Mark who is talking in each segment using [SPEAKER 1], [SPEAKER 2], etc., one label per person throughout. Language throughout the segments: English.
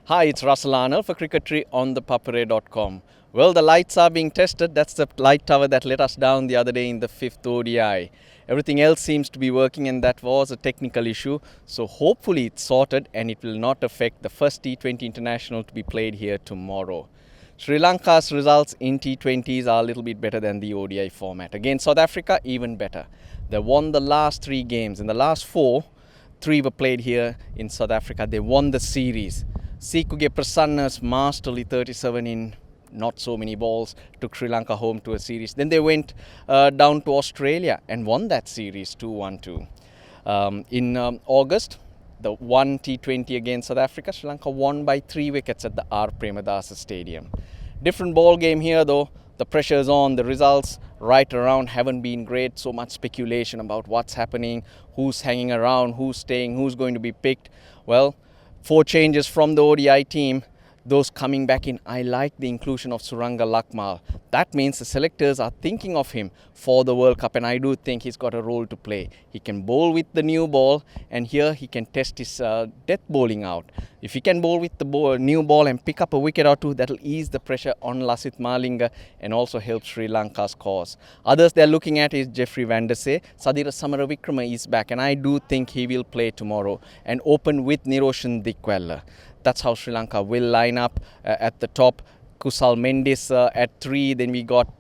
[SPEAKER 1] Hi, it's Russel Arnold for Cricketry on ThePapare.com. Well, the lights are being tested. That's the light tower that let us down the other day in the 5th ODI. Everything else seems to be working, and that was a technical issue. So hopefully it's sorted and it will not affect the first T20 international to be played here tomorrow. Sri Lanka's results in T20s are a little bit better than the ODI format. Against South Africa, even better. They won the last 3 games. In the last 4, 3 were played here in South Africa. They won the series. Sikuge Prasanna's masterly 37 in not so many balls took Sri Lanka home to a series. Then they went down to Australia and won that series 2-1-2. In August, the one T20 against South Africa, Sri Lanka won by 3 wickets at the R. Premadasa Stadium. Different ball game here though. The pressure's on. The results right around haven't been great. So much speculation about what's happening, who's hanging around, who's staying, who's going to be picked. Well, 4 changes from the ODI team, those coming back in. I like the inclusion of Suranga Lakmal. That means the selectors are thinking of him for the World Cup, and I do think he's got a role to play. He can bowl with the new ball, and here he can test his death bowling out. If he can bowl with the new ball and pick up a wicket or 2, that'll ease the pressure on Lasith Malinga and also help Sri Lanka's cause. Others they're looking at is Jeffrey van der Say. Sadira Samaravikrama is back, and I do think he will play tomorrow and open with Niroshan Dikwella. That's how Sri Lanka will line up at the top. Kusal Mendis at 3. Then we got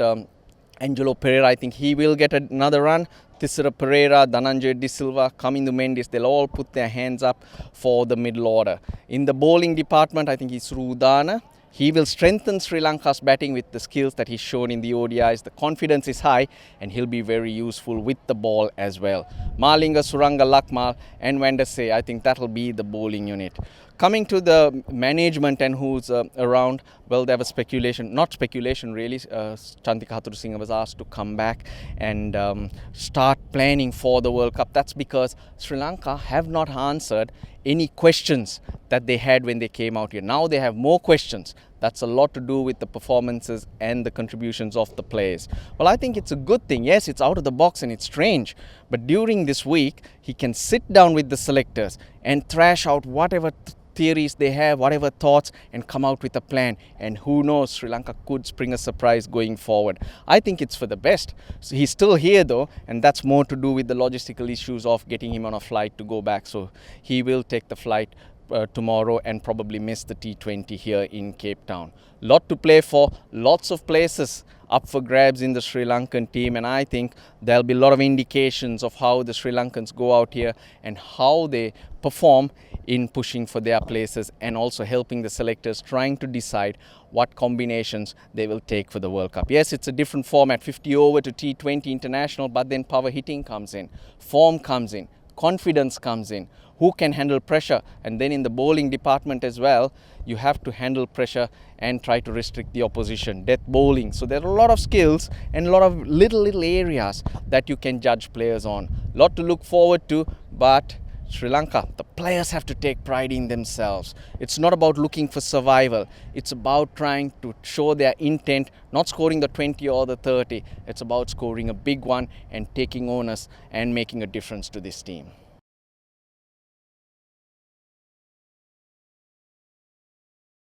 [SPEAKER 1] Angelo Pereira. I think he will get another run. Thisara Pereira, Dhananjay De Silva, Kamindu Mendis, they'll all put their hands up for the middle order. In the bowling department, I think it's Rudana. He will strengthen Sri Lanka's batting with the skills that he's shown in the ODIs. The confidence is high and he'll be very useful with the ball as well. Malinga, Suranga Lakmal and van der Say, I think that'll be the bowling unit. Coming to the management and who's around, well, there was speculation, not speculation really. Chantika Hathurusingha was asked to come back and start planning for the World Cup. That's because Sri Lanka have not answered any questions that they had when they came out here. Now they have more questions. That's a lot to do with the performances and the contributions of the players. Well, I think it's a good thing. Yes, it's out of the box and it's strange. But during this week, he can sit down with the selectors and thrash out whatever theories they have, whatever thoughts, and come out with a plan. And who knows, Sri Lanka could spring a surprise going forward. I think it's for the best. So he's still here though, and that's more to do with the logistical issues of getting him on a flight to go back. So he will take the flight tomorrow and probably miss the T20 here in Cape Town. Lot to play for, lots of places up for grabs in the Sri Lankan team, and I think there'll be a lot of indications of how the Sri Lankans go out here and how they perform in pushing for their places and also helping the selectors trying to decide what combinations they will take for the World Cup. Yes, it's a different format, 50 over to T20 international, but then power hitting comes in, form comes in, confidence comes in, who can handle pressure, and then in the bowling department as well, you have to handle pressure and try to restrict the opposition, death bowling. So there are a lot of skills and a lot of little areas that you can judge players on. Lot to look forward to, but Sri Lanka, the players have to take pride in themselves. It's not about looking for survival. It's about trying to show their intent, not scoring the 20 or the 30. It's about scoring a big one and taking onus and making a difference to this team.